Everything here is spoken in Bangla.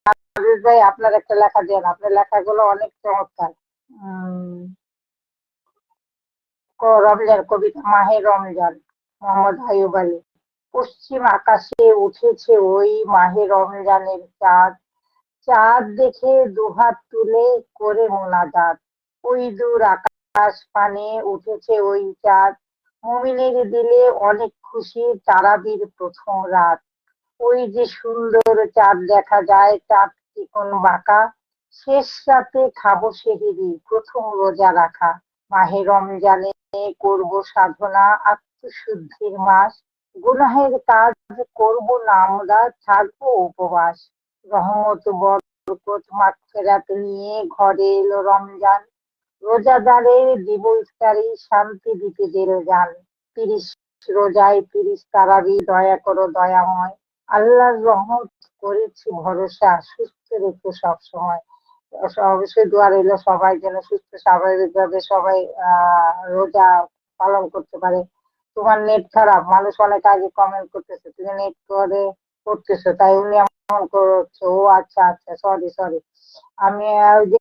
আবির ভাই, আপনার একটা লেখা দেন, আপনার লেখাগুলো অনেক চমৎকার। উম, রমজান কবিতা, মাহে রমজান, মোহাম্মদ আইয়ুব আলী। পশ্চিম আকাশে উঠেছে ওই মাহে রমজানের চাঁদ, চাঁদ দেখে দুহাত তুলে করে মোনাজাত। ওই দূর আকাশ পানে উঠেছে ওই চাঁদ, মুমিনের দিলে অনেক খুশি, তারাবির প্রথম রাত। ওই যে সুন্দর চাঁদ দেখা যায়, চাঁদ চিকন বাঁকা, শেষ রাতে খাবো সেহরি, প্রথম রোজা রাখা। মাহে রমজানে করব সাধনা, আত্মশুদ্ধির মাস, গুনাহের কাজ করব না আমরা, থাকবো উপবাস। রহমত বরকত মাগফিরাত নিয়ে ঘরে এলো রমজান, রোজাদারের দিব ইফতারি, শান্তি দিতে দিল জান। ৩০ রোজায় ৩০ তারাবি, দয়া করো দয়াময়, আল্লাহর রহমত করেছি ভরসা, সুস্থ রেখো সবসময়। অবশ্যই দোয়া রইল সবাই যেন সুস্থ স্বাভাবিকভাবে সবাই রোজা পালন করতে পারে। তোমার নেট খারাপ, মানুষ অনেক আগে কমেন্ট করতেছে, তুমি নেট করে করতেছো, তাই উনি এমন করছো। ও আচ্ছা আচ্ছা, সরি সরি। আমি ওই যে